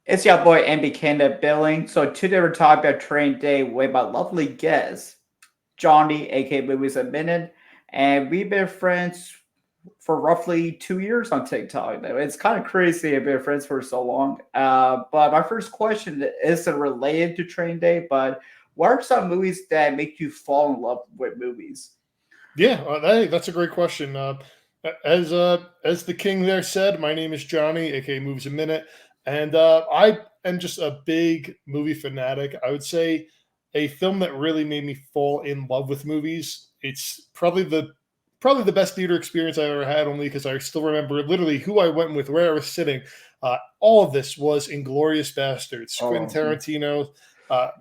It's your boy MB Canada Billing. So today we're talking about Train Day with my lovely guest, Johnny, aka Movies a Minute. And we've been friends for roughly 2 years on TikTok. Though it's kind of crazy to be friends for so long. But my first question isn't related to Train Day, but what are some movies that make you fall in love with movies? Yeah, hey, that's a great question. As the king there said, my name is Johnny, aka Moves a Minute, and I am just a big movie fanatic. I would say a film that really made me fall in love with movies. It's probably the best theater experience I ever had, only because I still remember literally who I went with, where I was sitting. All of this was Inglorious Bastards, Quentin Oh, Tarantino. Uh,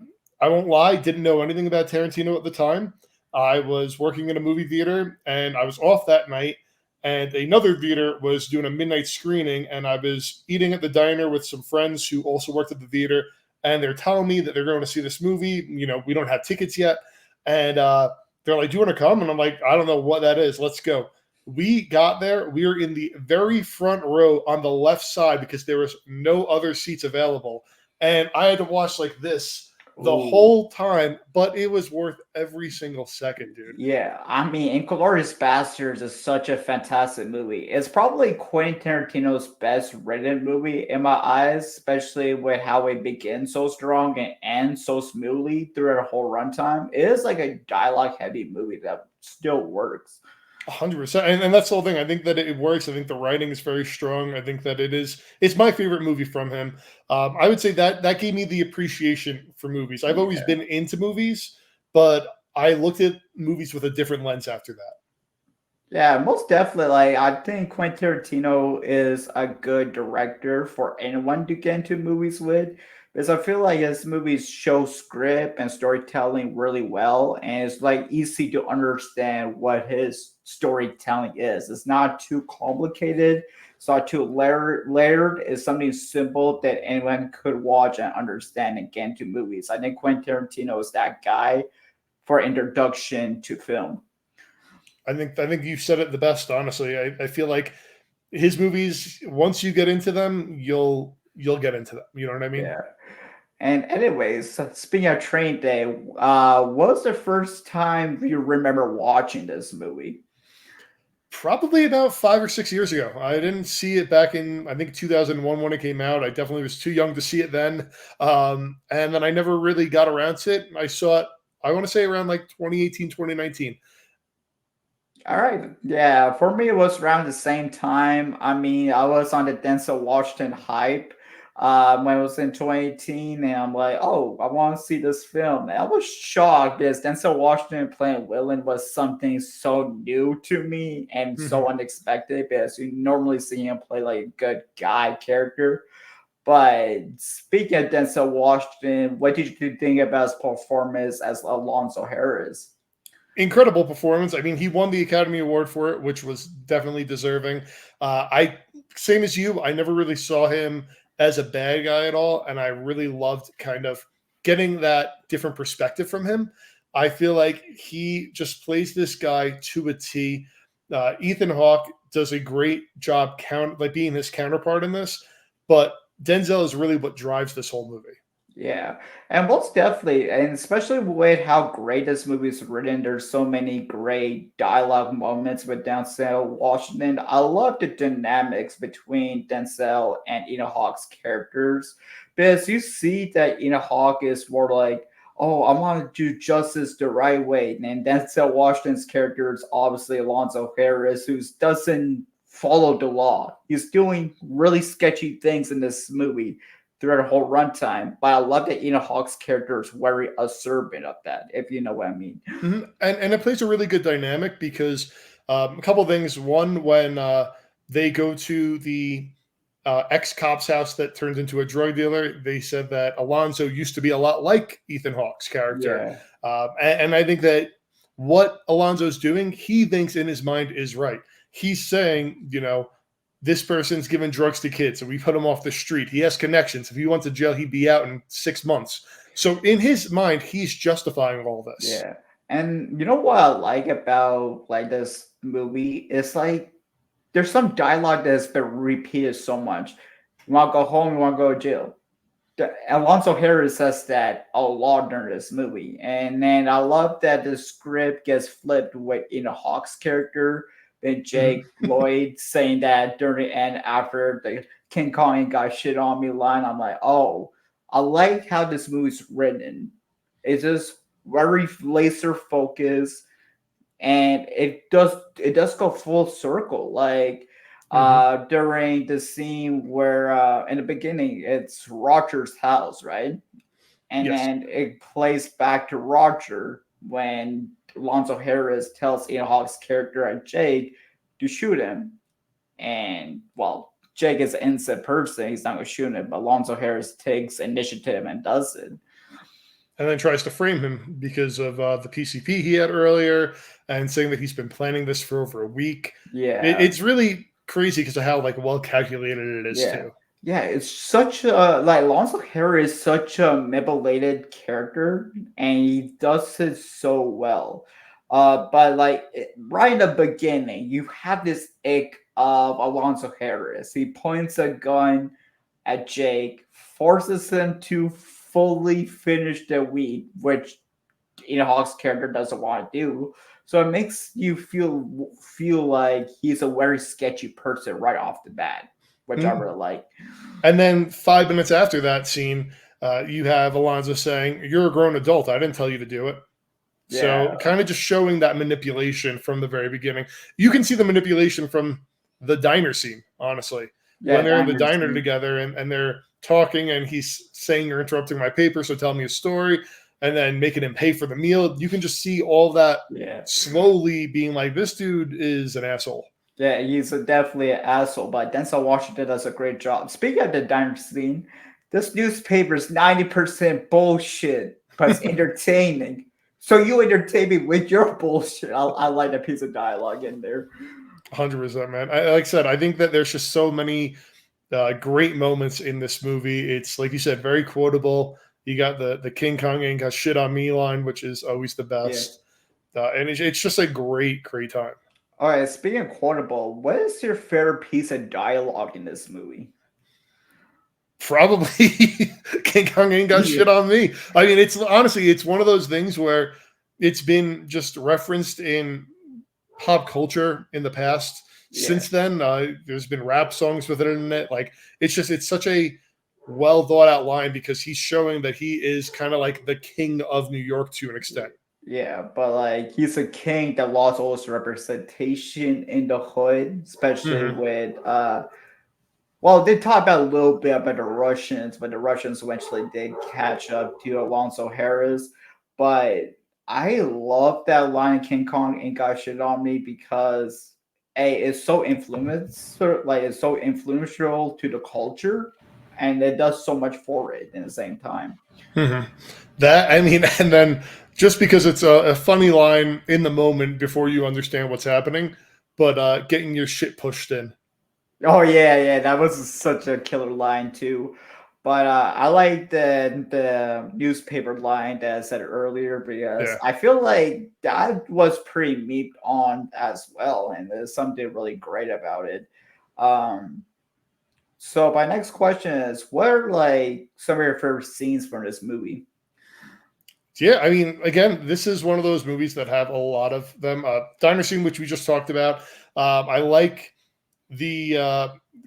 I won't lie, didn't know anything about Tarantino at the time. I was working in a movie theater and I was off that night, and another theater was doing a midnight screening, and I was eating at the diner with some friends who also worked at the theater, and they're telling me that they're going to see this movie. We don't have tickets yet, and they're like, "Do you want to come?" And I'm like, "I don't know what that is. Let's go." We got there. We were in the very front row on the left side because there was no other seats available, and I had to watch like this the ooh. whole time, but it was worth every single second, dude. Yeah, I mean, Inglourious Basterds is such a fantastic movie. It's probably Quentin Tarantino's best written movie in my eyes, especially with how it begins so strong and ends so smoothly through the whole runtime. It is like a dialogue heavy movie that still works. 100%, and that's the whole thing. I think that it works. I think the writing is very strong. I think that it's my favorite movie from him. I would say that gave me the appreciation for movies. I've always Yeah. been into movies, but I looked at movies with a different lens after that. Yeah, most definitely. Like, I think Quentin Tarantino is a good director for anyone to get into movies with, because I feel like his movies show script and storytelling really well, and it's like easy to understand what his storytelling is. It's not too complicated, it's not too layered. It's something simple that anyone could watch and understand and get into movies. I think Quentin Tarantino is that guy for introduction to film. I think you said it the best. Honestly, I feel like his movies. Once you get into them, you'll get into them. You know what I mean? Yeah. And anyways, so speaking of Train Day, what was the first time you remember watching this movie? Probably about 5 or 6 years ago. I didn't see it back in, I think, 2001 when it came out. I definitely was too young to see it then. And then I never really got around to it. I saw it, I want to say around like 2018, 2019. All right, yeah, for me it was around the same time. I mean, I was on the Denzel Washington hype when it was in 2018, and I'm like, oh, I want to see this film. And I was shocked because Denzel Washington playing villain was something so new to me and so unexpected because you normally see him play like a good guy character. But speaking of Denzel Washington, what did you think about his performance as Alonzo Harris? Incredible performance. I mean, he won the Academy Award for it, which was definitely deserving. I Same as you, I never really saw him as a bad guy at all, and I really loved kind of getting that different perspective from him. I feel like he just plays this guy to a T. Ethan Hawke does a great job like being his counterpart in this, but Denzel is really what drives this whole movie. Yeah, and most definitely, and especially with how great this movie is written, there's so many great dialogue moments with Denzel Washington. I love the dynamics between Denzel and Ethan Hawke's characters because you see that Ethan Hawke is more like, oh, I want to do justice the right way, and Denzel Washington's character is obviously Alonzo Harris, who doesn't follow the law. He's doing really sketchy things in this movie throughout the whole runtime. But I love that Ethan Hawke's character is very observant of that, if you know what I mean. And it plays a really good dynamic because a couple of things. One, when they go to the ex cop's house that turns into a drug dealer, they said that Alonzo used to be a lot like Ethan Hawke's character, Yeah. and I think that what Alonzo's doing, he thinks in his mind is right. He's saying, this person's giving drugs to kids, so we put him off the street. He has connections. If he went to jail, he'd be out in 6 months. So in his mind, he's justifying all this. Yeah. And you know what I like about like this movie? It's like there's some dialogue that's been repeated so much. You wanna go home, you wanna go to jail. Alonso Harris says that a lot during this movie, and then I love that the script gets flipped with Hawk's character and Mhm. Jake Lloyd saying that during the end after the King Kong ain't got shit on me line. I'm like, oh, I like how this movie's written. It's just very laser focused, and it does go full circle. Like Mhm. during the scene where in the beginning it's Roger's house, right? And Yes. then it plays back to Roger when Alonzo Harris tells Ian Hawke's character and Jake to shoot him. And well, Jake is an innocent person, he's not gonna shoot him, but Alonzo Harris takes initiative and does it. And then tries to frame him because of the PCP he had earlier, and saying that he's been planning this for over a week. Yeah. It's really crazy because of how like well calculated it is Yeah. too. Yeah, it's such a like Lonzo Harry is such a manipulated character and he does it so well. But like right in the beginning, you have this ick of Alonso Harris. He points a gun at Jake, forces him to fully finish the weed, which Hawk's character doesn't want to do. So it makes you feel like he's a very sketchy person right off the bat, which I Mhm. really like. And then 5 minutes after that scene, you have Alonzo saying, "You're a grown adult. I didn't tell you to do it." Yeah, So kind of just showing that manipulation from the very beginning. You can see the manipulation from the diner scene, honestly. When yeah, they're in the Diner diner Scene. together and they're talking and he's saying, "You're interrupting my paper, so tell me a story," and then making him pay for the meal. You can just see all that Yeah, slowly being like, this dude is an asshole. yeah, he's definitely an asshole, but Denzel Washington does a great job. Speaking of the Diner Scene, this newspaper is 90% bullshit, but it's entertaining. So you entertain me with your bullshit. I like that piece of dialogue in there. 100%, man. Like I said, I think that there's just so many great moments in this movie. It's like you said, very quotable. You got the King Kong ain't got shit on me line, which is always the Yeah. best. And it's just a great time. All right, speaking of quotable, what is your favorite piece of dialogue in this movie? Probably King Kong ain't got Yeah. shit on me. I mean, it's honestly, it's one of those things where it's been just referenced in pop culture in the past. Yeah. Since then, there's been rap songs with it in it. Like, it's such a well thought out line because he's showing that he is kind of like the king of New York to an extent. Yeah, but like he's a king that lost all his representation in the hood, especially Hmm. with well, they talk about a little bit about the Russians, but the Russians eventually did catch up to Alonso Harris. But I love that line King Kong ain't got shit on me because it's so like it's so influential to the culture and it does so much for it in the same time. Hmm. That I mean, and then just because it's a funny line in the moment before you understand what's happening, but getting your shit pushed in. Oh yeah, yeah, that was such a killer line too. But I like the newspaper line that I said earlier because Yeah. I feel like that was pretty meat on as well, and there's something really great about it. Um, so my next question is, what are like some of your favorite scenes from this movie? Yeah, I mean, again, this is one of those movies that have a lot of them. Diner Scene, which we just talked about. I like the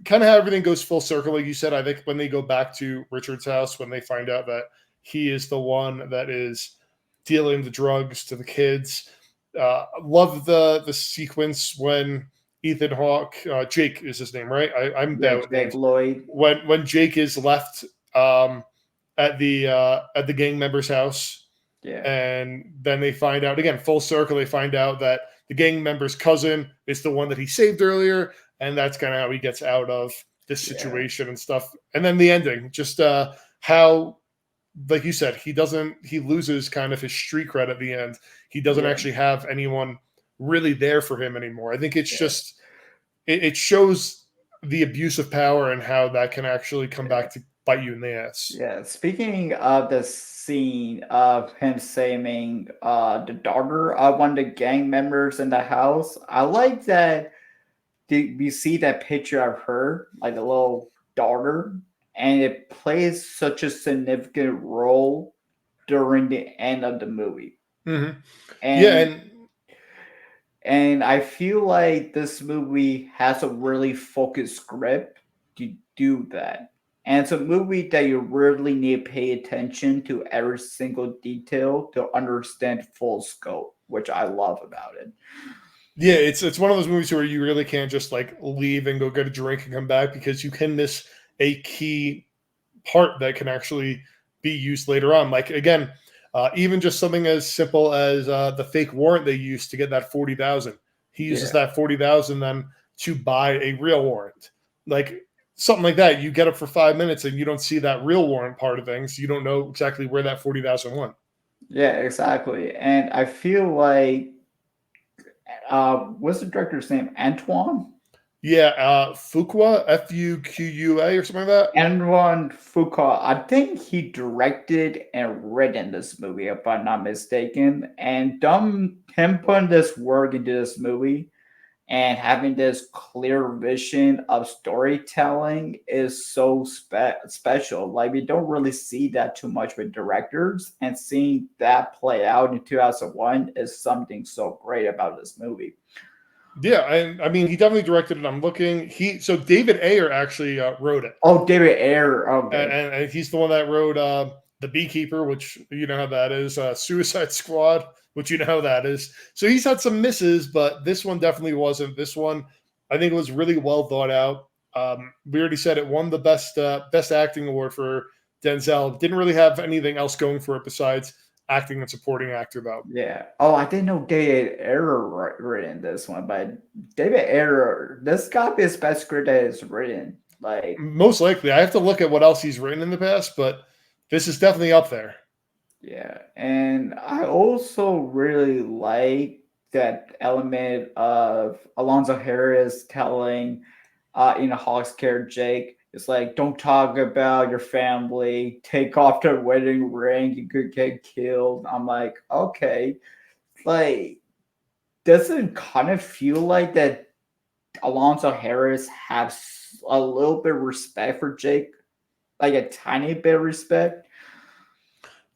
kind of how everything goes full circle, like you said. I think when they go back to Richard's house, when they find out that he is the one that is dealing the drugs to the kids. Love the sequence when Ethan Hawke, Jake is his name, right? I'm Yeah, bad with Jake names. Lloyd. When Jake is left at the gang member's house, Yeah, and then they find out again, full circle. They find out that the gang member's cousin is the one that he saved earlier, and that's kind of how he gets out of this yeah, situation and stuff. And then the ending, just how, like you said, he loses kind of his street cred at the end. He doesn't yeah, actually have anyone really there for him anymore. I think it's yeah, just it shows the abuse of power and how that can actually come yeah. back to bite you in the ass. Yeah, speaking of the scene of him saving the daughter of one of the gang members in the house, I like that we see that picture of her, like the little daughter. and it plays such a significant role during the end of the movie. Hmm. Yeah, And and and I feel like this movie has a really focused script to do that. And it's a movie that you really need to pay attention to every single detail to understand full scope, which I love about it. yeah, it's one of those movies where you really can't just like leave and go get a drink and come back because you can miss a key part that can actually be used later on. Like again, even just something as simple as the fake warrant they used to get that 40,000. He uses Yeah. that 40,000 then to buy a real warrant. Like something like that, you get it for 5 minutes and you don't see that real warrant part of things. You don't know exactly where that 40,000 went. Yeah, exactly. And I feel like what's the director's name? Antoine? Yeah, Fuqua, Fuqua, or something like that. Antoine Fuqua. I think he directed and written this movie, if I'm not mistaken. And him putting this work into this movie and having this clear vision of storytelling is so special. Like we don't really see that too much with directors, and seeing that play out in 2001 is something so great about this movie. Yeah, and I mean, he definitely directed it. I'm looking. So David Ayer actually wrote it, Oh, David Ayer. Okay. and he's the one that wrote the Beekeeper, which you know how that is, Suicide Squad, which you know how that is. So he's had some misses, but this one definitely wasn't. This one, I think, it was really well thought out. We already said it won the best acting award for Denzel. Didn't really have anything else going for it besides acting and supporting actor, though. Yeah. Oh, I didn't know David Ayer written this one, but David Ayer, this got to be his best script that is written. Like, Most likely, I have to look at what else he's written in the past, but this is definitely up there. yeah. And I also really like that element of Alonzo Harris telling Hawk's character Jake, it's like, don't talk about your family, take off the wedding ring, you could get killed. I'm like, okay. Like, doesn't kind of feel like that Alonzo Harris has a little bit of respect for Jake, like a tiny bit of respect.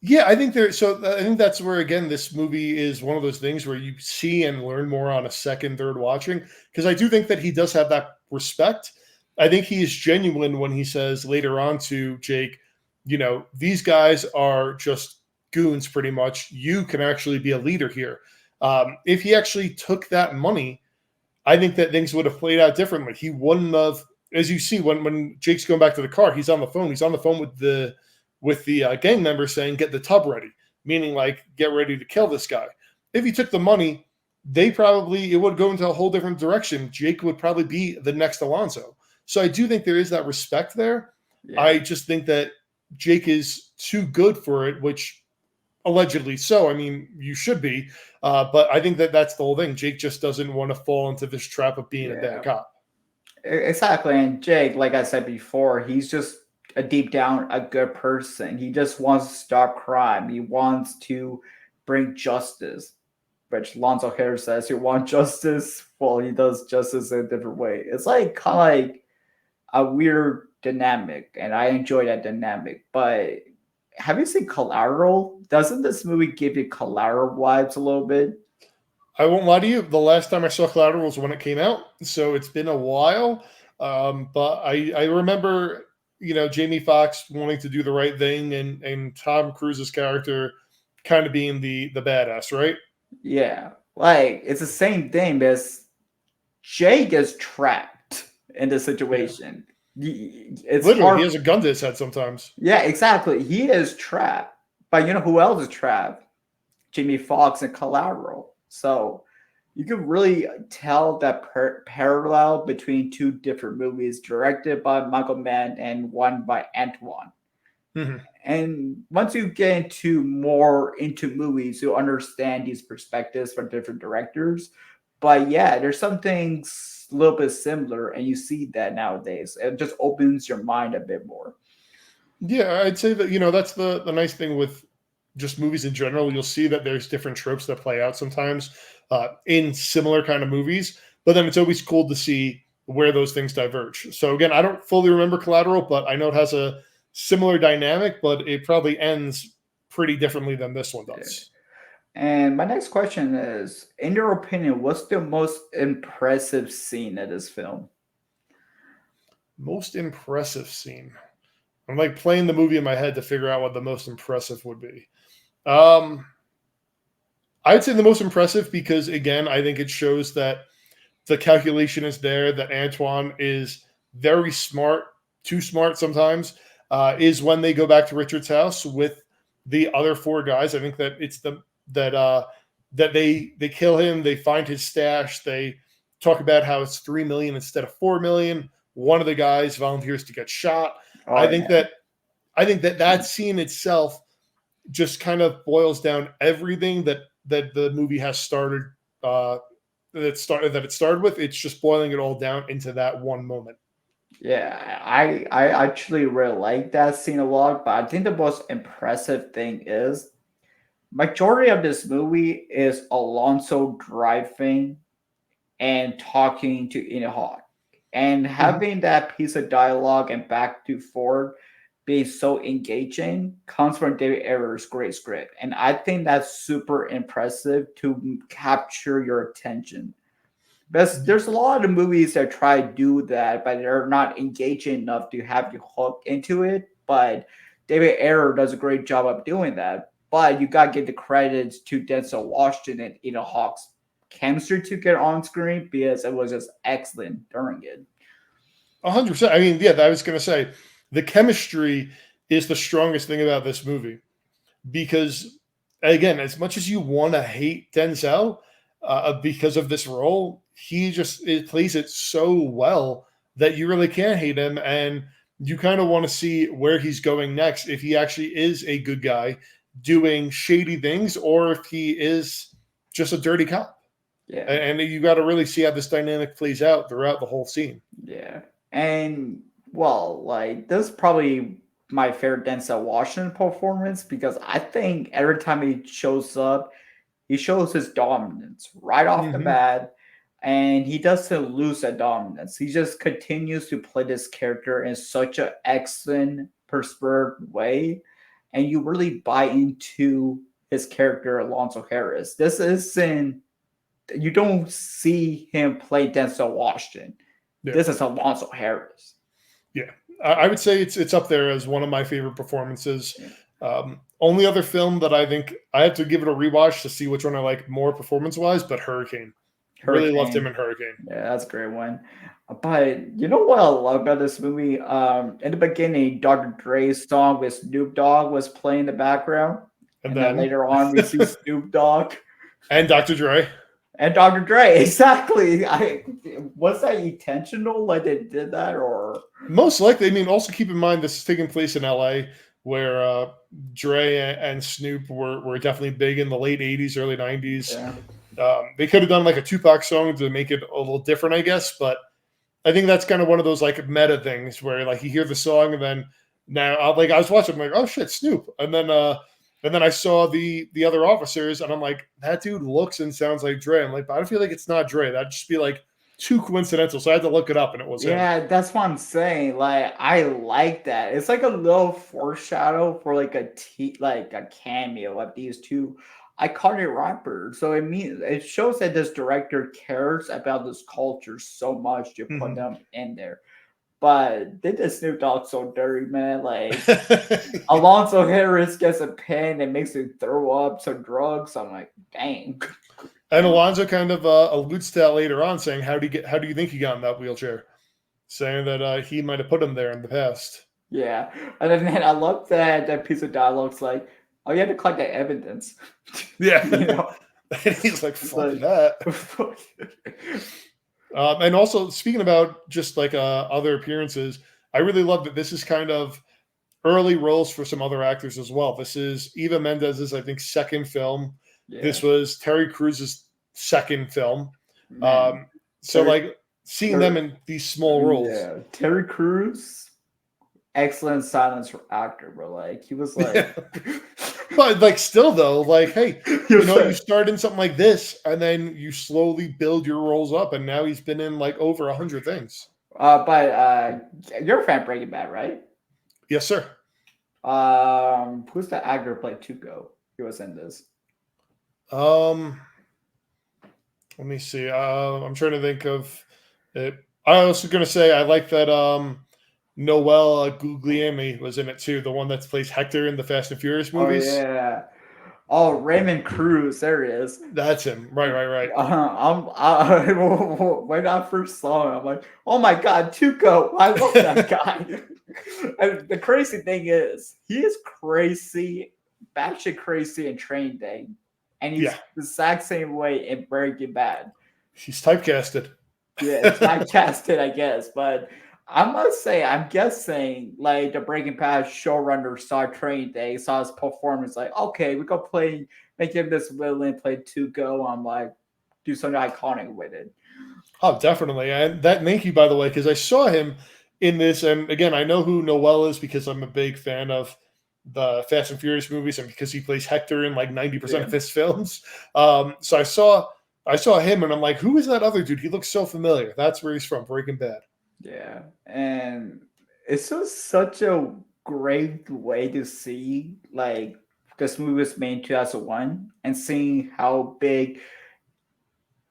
Yeah, I think there. So I think that's where again this movie is one of those things where you see and learn more on a second, third watching. Because I do think that he does have that respect. I think he is genuine when he says later on to Jake, you know, these guys are just goons, pretty much. You can actually be a leader here. If he actually took that money, I think that things would have played out differently. He wouldn't have, as you see, when Jake's going back to the car, he's on the phone. He's on the phone with the gang member saying, "Get the tub ready," meaning like get ready to kill this guy. If he took the money, it would go into a whole different direction. Jake would probably be the next Alonzo. So I do think there is that respect there. Yeah. I just think that Jake is too good for it, which allegedly so. I mean, you should be, but I think that that's the whole thing. Jake just doesn't want to fall into this trap of being a bad Yeah. cop. Exactly. And Jake, like I said before, he's just a deep down a good person. He just wants to stop crime. He wants to bring justice, which Lonzo Harris says he wants justice. Well, he does justice in a different way. It's like kind of like a weird dynamic, and I enjoy that dynamic. But have you seen Collateral? Doesn't this movie give you Collateral vibes a little bit? I won't lie to you. The last time I saw Collateral was when it came out, so it's been a while. But I remember, you know, Jamie Foxx wanting to do the right thing, and Tom Cruise's character kind of being the badass, right? Yeah, like it's the same thing as Jay gets trapped in the Yeah, situation. It's literally, he hard. has a gun to his head sometimes. Yeah, exactly. He is trapped. But you know who else is trapped? Jamie Foxx and Collateral. So you can really tell that parallel between two different movies directed by Michael Mann and one by Antoine. Mhm. And once you get into movies, you understand these perspectives from different directors. But yeah, there's some things a little bit similar, and you see that nowadays. It just opens your mind a bit more. Yeah, I'd say that, you know, that's the nice thing with just movies in general. You'll see that there's different tropes that play out sometimes in similar kind of movies, but then it's always cool to see where those things diverge. So again, I don't fully remember Collateral, but I know it has a similar dynamic, but it probably ends pretty differently than this one Yeah. does. And my next question is, in your opinion, what's the most impressive scene in this film? Most impressive scene. I'm like playing the movie in my head to figure out what the most impressive would be. Um, I'd say the most impressive because again, I think it shows that the calculation is there, that Antoine is very smart, too smart sometimes, is when they go back to Richard's house with the other four guys. I think that it's that they kill him, they find his stash, they talk about how it's 3 million instead of 4 million. One of the guys volunteers to get shot. Oh I think yeah, that that scene itself just kind of boils down everything that the movie has started uh, that it started with. It's just boiling it all down into that one moment. yeah. I actually really like that scene a lot, but I think the most impressive thing is majority of this movie is Alonso driving and talking to Inahawk and Mhm. having that piece of dialogue and back to forth being so engaging comes from David Ayer's great script. And I think that's super impressive to capture your attention. Because there's a lot of movies that try to do that, but they're not engaging enough to have you hook into it. But David Ayer does a great job of doing that. But you gotta give the credits to Denzel Washington and Eda Hawk's chemistry to get on screen because it was just excellent during it. 100%. I mean, yeah, I was going to say the chemistry is the strongest thing about this movie because, again, as much as you want to hate Denzel because of this role, he just plays it so well that you really can't hate him, and you kind of want to see where he's going next. If he actually is a good guy doing shady things, or if he is just a dirty cop, Yeah. and you got to really see how this dynamic plays out throughout the whole scene. Yeah. And well, like this is probably my favorite Denzel Washington performance because I think every time he shows up, he shows his dominance right off the Hmm. bat, and he doesn't lose that dominance. He just continues to play this character in such an excellent, perspired way, and you really buy into his character, Alonso Harris. This isn't you don't see him play Denzel Washington. Yeah. This is Alonso Harris. Yeah, I would say it's up there as one of my favorite performances. Yeah. Only other film that I think I had to give it a rewatch to see which one I like more performance wise, but Hurricane. Really loved him Hurricane. in Hurricane. Yeah, that's a great one. But you know what I love about this movie? In the beginning, Dr. Dre's song with Snoop Dogg was playing in the background, And and then then later on we see Snoop Dogg and Dr. Dre. and Dr. Dre. Exactly. I was that intentional? Like they did that, or Most likely, I mean, also keep in mind this is taking place in LA, where Dre and Snoop were definitely big in the late '80s, early '90s. yeah, They could have done like a Tupac song to make it a little different, I guess, but I think that's kind of one of those like meta things where like you hear the song and then now I was watching, I'm like, oh shit, Snoop, and then I saw the other officers and I'm like, that dude looks and sounds like Dre. I'm like, but I feel like it's not Dre. That'd just be like too coincidental. So I had to look it up and it was him. yeah. That's what I'm saying. Like I like that. It's like a little foreshadow for like like a cameo of these two iconic rappers. So it means it shows that this director cares about this culture so much to put Mhm. them in there. But they did Snoop Dogg so dirty, man. Like Alonso Harris gets a pen and makes him throw up some drugs. I'm like, dang. And Alonzo kind of alludes to that later on, saying, How do you think he got in that wheelchair?" Saying that he might have put him there in the past. Yeah. And then I love that piece of dialogue's like, oh, you had to collect that evidence. Yeah, you know, and he's like, it's "Fuck like, that." And also speaking about just like other appearances, I really love that this is kind of early roles for some other actors as well. This is Eva Mendez's, I think, second film. yeah, This was Terry Cruz's second film. man. Um, so Terry, like seeing them Terry, in these small roles. yeah, Terry Crews. excellent silence actor, bro. Like he was like, Yeah. But like still though, like, hey, he you was know, you like, start in something like this and then you slowly build your roles up, and now he's been in like over 100 things. but you're a fan of Breaking Bad, right? Yes, sir. Who's the actor who played Tuco? He was in this. Um, Let me see. I'm trying to think of it. I was gonna say I like that Noel Guglielmi was in it too, the one that plays Hector in the Fast and Furious Oh movies. yeah. Oh, Raymond Cruz. There he is. That's him. Right, right, right. When I first saw him, I'm like, oh my god, Tuco! I love that guy. And the crazy thing is, he is crazy, batshit crazy in Training Day, and he's Yeah, the exact same way in Breaking Bad. he's typecasted. Yeah, it's typecasted, I guess, but I must say, I'm guessing like the Breaking Bad showrunner saw Training Day, saw his performance, like, okay, we go play, make him this villain, play Tuco. I'm like, do something iconic with it. Oh, definitely. And that thank you, by the way, because I saw him in this, and again, I know who Noel is because I'm a big fan of the Fast and Furious movies, and because he plays Hector in like 90% Yeah, of his films. So I saw him, and I'm like, who is that other dude? He looks so familiar. That's where he's from, Breaking Bad. yeah, and it's just such a great way to see like this movie was made in 2001 and seeing how big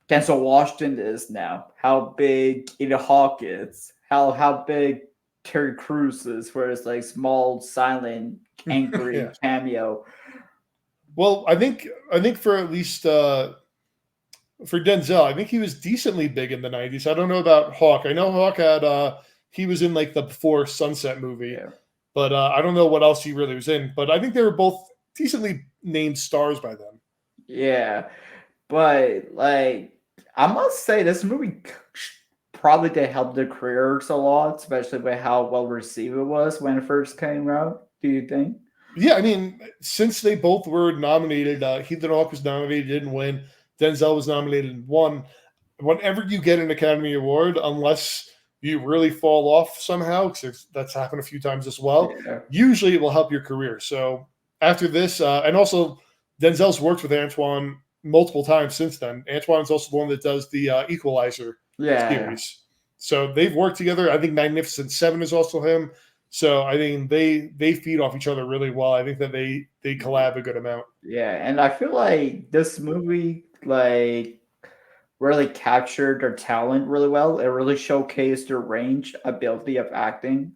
Denzel Washington is now, how big Ethan Hawke is, how big Terry Crews is, where it's like small, silent, angry Yeah. cameo. Well, I think for at least for Denzel, I think he was decently big in the '90s. I don't know about Hawk. I know Hawk had he was in like the Before Sunset movie, Yeah, but I don't know what else he really was in. But I think they were both decently named stars by then. yeah, but like I must say, this movie probably did help their careers a lot, especially with how well received it was when it first came out. Do you think? Yeah, I mean, since they both were nominated, Ethan Hawke was nominated, didn't win. Denzel was nominated and won. Whenever you get an Academy Award, unless you really fall off somehow, because that's happened a few times as well, Yeah, usually it will help your career. So after this, and also Denzel's worked with Antoine multiple times since then. Antoine's also the one that does the Equalizer yeah, series. So they've worked together. I think Magnificent Seven is also him. So I think they feed off each other really well. I think that they collab a good amount. yeah. And I feel like this movie, like, really captured their talent really well. It really showcased their range ability of acting.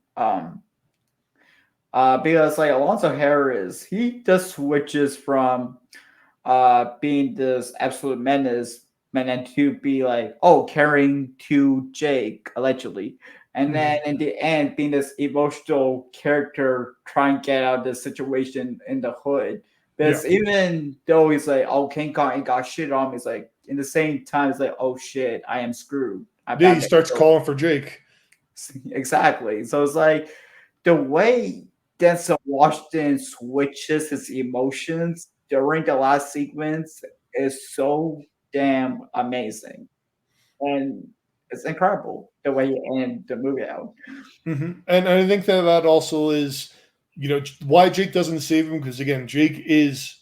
Because like Alonso Harris, he just switches from being this absolute menace and then to be like, oh, caring to Jake allegedly, and then Mhm. in the end being this emotional character trying to get out of this situation in the hood. Yeah. Because even though he's like, oh, King Kong ain't got shit on me, he's like, in the same time, it's like, oh shit, I am screwed. I'm Yeah, about he to starts kill. calling for Jake. Exactly. So it's like the way Denzel Washington switches his emotions during the last sequence is so damn amazing. And it's incredible the way he ended the movie out. And I think that that also is, why Jake doesn't save him because again, Jake is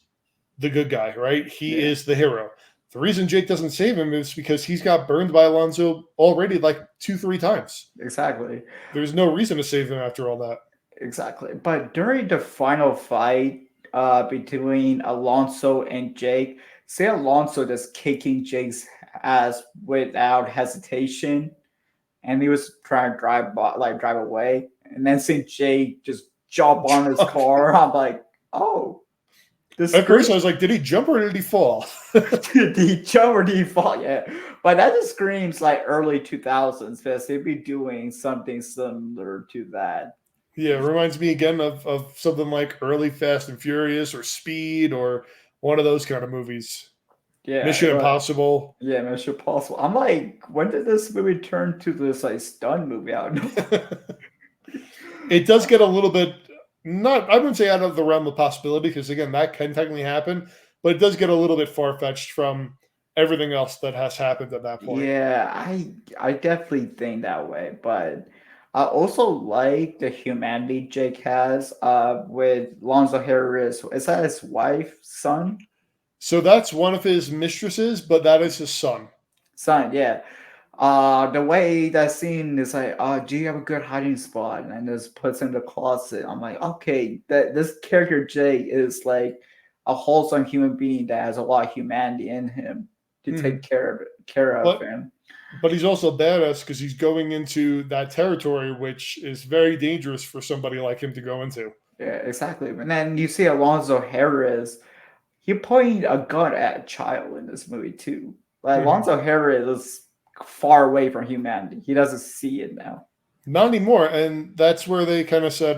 the good guy, right? He Yeah, is the hero. The reason Jake doesn't save him is because he's got burned by Alonso already like 2, 3 times. exactly. There's no reason to save him after all that. Exactly. But during the final fight between Alonso and Jake, say Alonso just kicking Jake's ass without hesitation, and he was trying to drive away, and then seeing Jake just jump on his car. I'm like, oh, the At screen first, I was like, did he jump or did he fall? did he jump or did he fall? Yeah, but that just screams like early 2000s because they'd be doing something similar to that. Yeah, it reminds me again of something like early Fast and Furious or Speed or one of those kind of movies. Yeah, Mission but Impossible. yeah, Mission Impossible. I'm like, when did this movie turn to this like stun movie out? It does get a little bit not I wouldn't say out of the realm of possibility because again that can technically happen, but it does get a little bit far fetched from everything else that has happened at that point. Yeah, I definitely think that way, but I also like the humanity Jake has with Lonzo Harris. Is that his wife, son? So that's one of his mistresses, but that is his son. Son, yeah. The way that scene is like, do you have a good hiding spot? And just puts in the closet. I'm like, okay, that this character Jay is like a wholesome human being that has a lot of humanity in him to take Mhm. care of But him. but he's also badass because he's going into that territory, which is very dangerous for somebody like him to go into. Yeah, exactly. And then you see Alonzo Harris. He pointed a gun at a child in this movie too. Like Mhm. Alonzo Harris is far away from humanity. He doesn't see it now. Not anymore, and that's where they kind of said,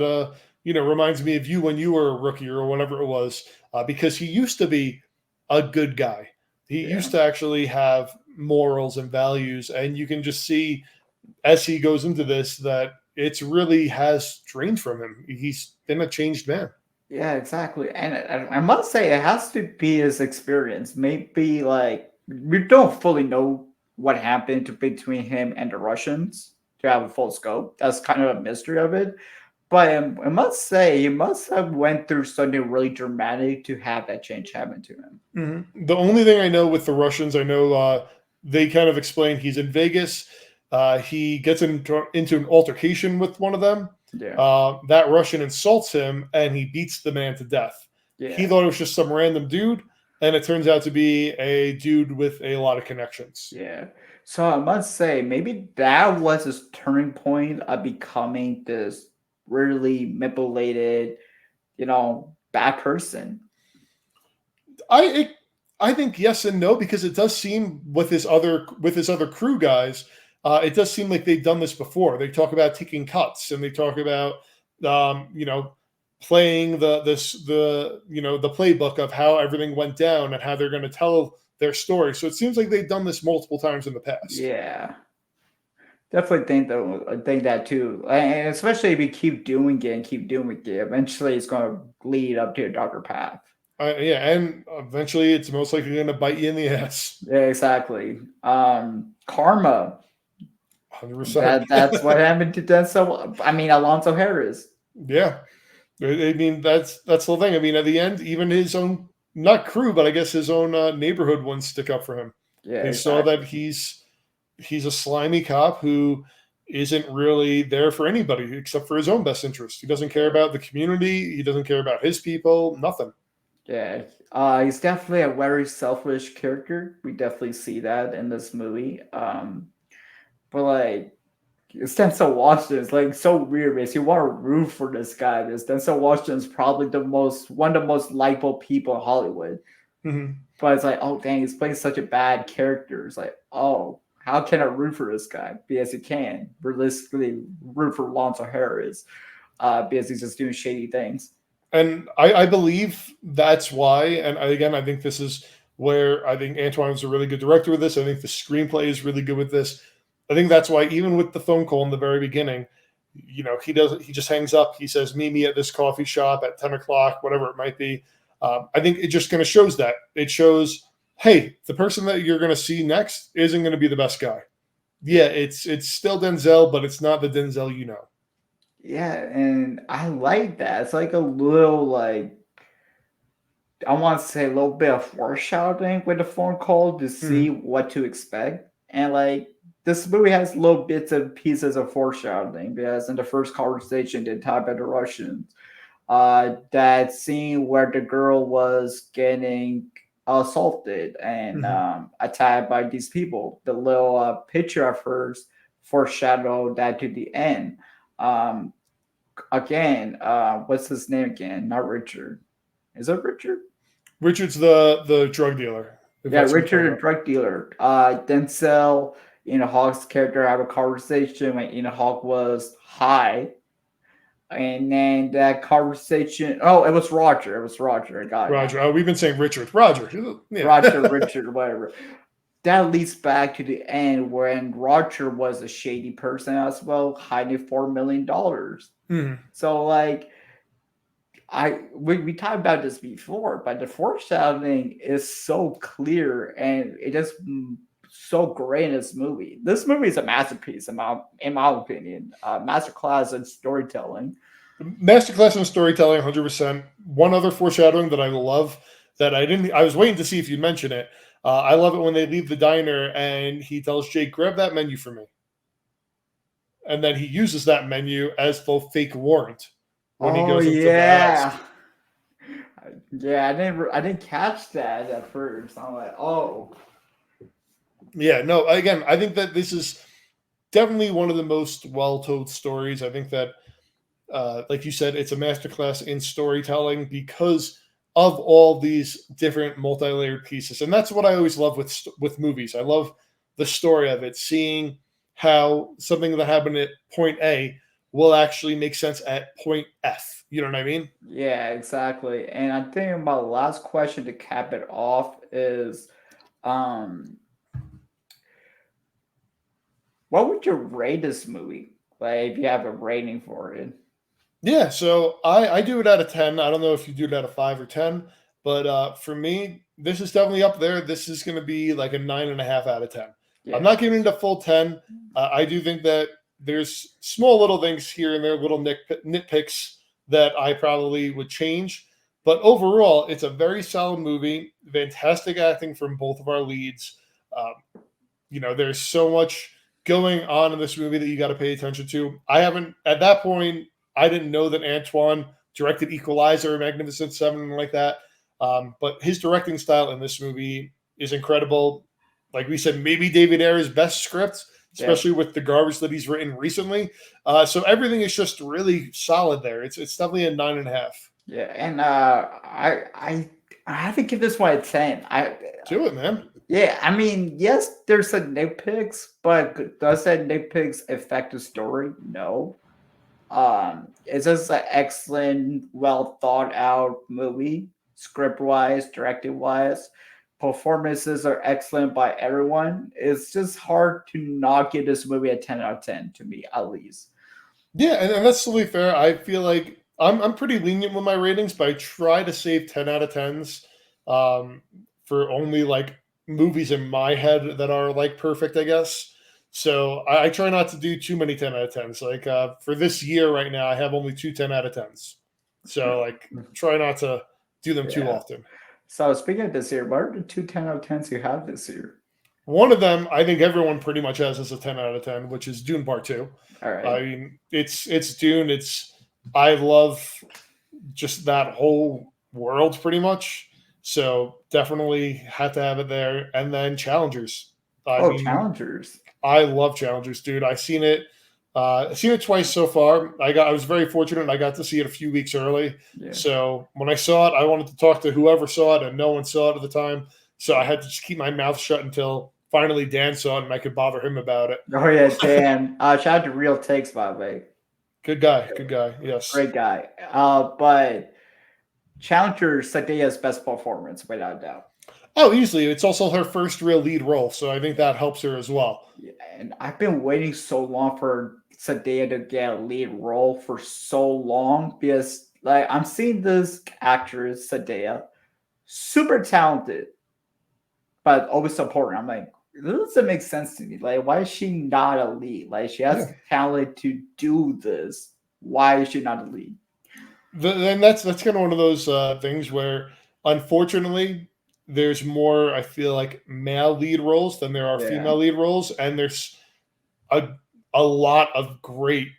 reminds me of you when you were a rookie or whatever it was, because he used to be a good guy. He Yeah. used to actually have morals and values, and you can just see as he goes into this that it's really has drained from him. He's been a changed man. Yeah, exactly. And I must say, it has to be his experience. Maybe like we don't fully know what happened between him and the Russians to have a full scope. That's kind of a mystery of it. But I must say, he must have went through something really dramatic to have that change happen to him. The only thing I know with the Russians, I know they kind of explain he's in Vegas. He gets into an altercation with one of them. Yeah, That Russian insults him and he beats the man to death. He yeah, thought it was just some random dude, and it turns out to be a dude with a lot of connections. yeah. So I must say, maybe that was his turning point of becoming this really manipulated, bad person. I it, I think yes and no because it does seem with his other crew guys, it does seem like they've done this before. They talk about taking cuts and they talk about playing the playbook of how everything went down and how they're going to tell their story. So it seems like they've done this multiple times in the past. Yeah. Definitely think that I think that too, and especially if you keep doing it and keep doing it, eventually it's going to lead up to a darker path. Yeah, and eventually it's most likely going to bite you in the ass. Yeah, exactly. Karma. 100%. That's what happened to Denzel. I mean, Alonso Harris. Yeah. I mean, that's the thing. I mean, at the end, even his own not crew, but I guess his own neighborhood wouldn't stick up for him. Yeah, They saw that exactly. he's a slimy cop who isn't really there for anybody except for his own best interest. He doesn't care about the community. He doesn't care about his people. Nothing. Yeah, he's definitely a very selfish character. We definitely see that in this movie. But like Denzel Washington is like so weird because you want to root for this guy because Denzel Washington is probably the most one of the most likable people in Hollywood. Hmm. But it's like, oh dang, he's playing such a bad character. It's like, oh, how can I root for this guy? Because you can realistically root for Lonzo Harris, because he's just doing shady things. And I believe that's why. And again, I think this is where I think Antoine is a really good director with this. I think the screenplay is really good with this. I think that's why even with the phone call in the very beginning, he just hangs up. He says, "Meet me at this coffee shop at 10 o'clock," whatever it might be. I think it just kind of shows that. It shows, hey, the person that you're going to see next isn't going to be the best guy. Yeah, it's still Denzel, but it's not the Denzel you know. Yeah, and I like that. It's like a little like I want to say a little bit of foreshadowing with the phone call to see Mhm. what to expect. And like this movie has little bits and pieces of foreshadowing because in the first conversation they talk about the Russians. That scene where the girl was getting assaulted and Mhm. attacked by these people. The little picture of hers foreshadowed that to the end. Um, Again, what's his name again? Not Richard. Is it Richard? Richard's the drug dealer, if Yeah, that's what you're talking Richard, a about. drug dealer. Denzel, Hawk's character have a conversation when Hawk was high, and then that conversation. Oh, it was Roger. It was Roger. I got it now. Roger. Oh, we've been saying Richard. Roger. Yeah. Roger, Richard, whatever. That leads back to the end when Roger was a shady person as well, hiding $4 million. Mhm. So like we talked about this before, but the foreshadowing is so clear and it just so great in this movie. This movie is a masterpiece in my opinion. Masterclass in storytelling. Masterclass in storytelling, 100%. One other foreshadowing that I love that I was waiting to see if you'd mention it. I love it when they leave the diner and he tells Jake, grab that menu for me. And then he uses that menu as the fake warrant when he Oh goes into the house. yeah. Yeah, I didn't catch that at first. I'm like, oh, Yeah, no, again, I think that this is definitely one of the most well told stories. I think that, like you said, it's a masterclass in storytelling because of all these different multi layered pieces. And that's what I always love with movies. I love the story of it, seeing how something that happened at point A will actually make sense at point F. You know what I mean? yeah, exactly. And I think my last question to cap it off is, um, what would you rate this movie? Like, if you have a rating for it. Yeah, so I do it out of 10. I don't know if you do it out of 5 or 10, but for me, this is definitely up there. This is going to be like a 9.5 out of 10. I'm Yeah. not giving it a full 10. I do think that there's small little things here and there, little nitpicks that I probably would change. But overall, it's a very solid movie. Fantastic acting from both of our leads. There's so much going on in this movie that you got to pay attention to. I haven't, at that point, I didn't know that Antoine directed Equalizer or Magnificent Seven and like that. But his directing style in this movie is incredible. Like we said, maybe David Ayer's best script, Yeah. especially with the garbage that he's written recently. So everything is just really solid there. It's definitely a 9.5. Yeah. And I have to give this one a 10. Do it, man. Yeah, I mean, yes, there's some nitpicks, but does that nitpicks affect the story? No. It's just an excellent, well thought out movie, script wise, directed wise. Performances are excellent by everyone. It's just hard to not give this movie a 10 out of 10 to me, at least. Yeah, and that's totally fair. I feel like I'm pretty lenient with my ratings, but I try to save 10 out of 10s for only like movies in my head that are like perfect, I guess. So I try not to do too many 10 out of 10s. Like for this year right now, I have only two 10 out of 10s. So like try not to do them too Yeah. often. So speaking of this year, what are the two 10 out of 10s you have this year? One of them, I think everyone pretty much has as a 10 out of 10, which is Dune Part 2. All I right. mean, it's Dune. I love just that whole world pretty much. So definitely had to have it there. And then Challengers. I Oh, mean, challengers. I love Challengers, dude. I've seen it twice so far. I was very fortunate. I got to see it a few weeks early. Yeah. So when I saw it, I wanted to talk to whoever saw it, and no one saw it at the time. So I had to just keep my mouth shut until finally Dan saw it, and I could bother him about it. Oh yeah, Dan. Shout out to Real Takes, by the way. Good guy, good guy. Yes. Great guy. But Challenger Sadea's best performance, without a doubt. Oh, easily. It's also her first real lead role, so I think that helps her as well. Yeah, and I've been waiting so long for Sadea to get a lead role for so long because like I'm seeing this actress, Sadea, super talented, but always supporting. I'm like, this doesn't make sense to me. Like, why is she not a lead? Like, she has Yeah. talent to do this. Why is she not a lead? Then that's kind of one of those things where, unfortunately, there's more. I feel like male lead roles than there are Yeah, female lead roles, and there's a a lot of great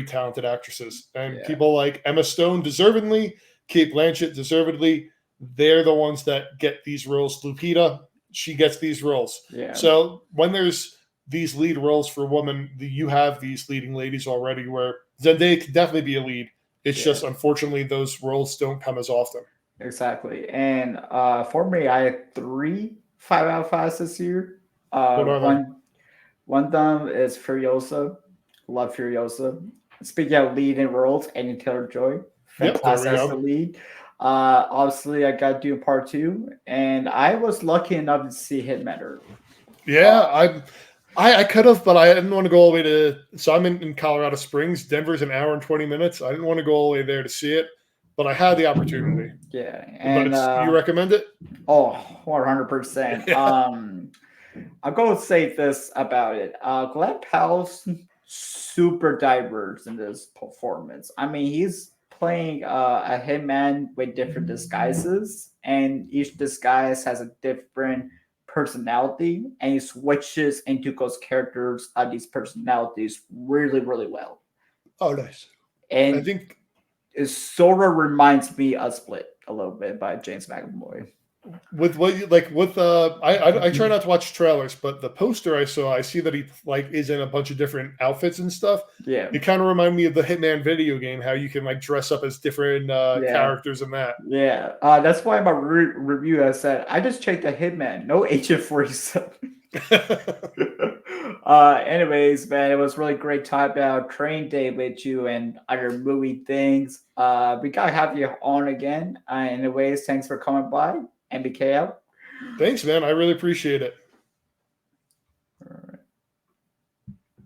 talented actresses, and yeah, people like Emma Stone deservedly, Kate Blanchett deservedly. They're the ones that get these roles. Lupita, she gets these roles. yeah, So when there's these lead roles for women, you have these leading ladies already. Where Zendaya could definitely be a lead. It's yeah. just unfortunately those roles don't come as often. Exactly. And for me, I had three 5 out of 5s this year. What are they? One of them is Furiosa. Love Furiosa. Speaking of leading roles, Anya Taylor Joy, Yep, there fantastic we as the go. lead. Obviously, I got to do part two, and I was lucky enough to see Hitmaker. Yeah, I could have, but I didn't want to go all the way to. So I'm in Colorado Springs. Denver's an hour and 20 minutes. I didn't want to go all the way there to see it, but I had the opportunity. Yeah, But and you recommend it? oh, 100%. I'm going to say this about it. Glenn Powell's super diverse in this performance. I mean, he's playing a hitman with different disguises, and each disguise has a different personality, and he switches into those characters of these personalities really, really well. Oh, nice. I And think it sort of reminds me of Split a little bit by James McAvoy. with what you like with I try not to watch trailers, but the poster I saw, I see that he like is in a bunch of different outfits and stuff. Yeah, It kind of reminded me of the Hitman video game, how you can like dress up as different yeah. characters in that. Yeah, that's why my review I said I just checked the Hitman, no Agent 47. Anyways, man, it was really great talking about Train Day with you and other movie things. We gotta have you on again. Anyways, thanks for coming by, MBKL. Thanks, man. I really appreciate it.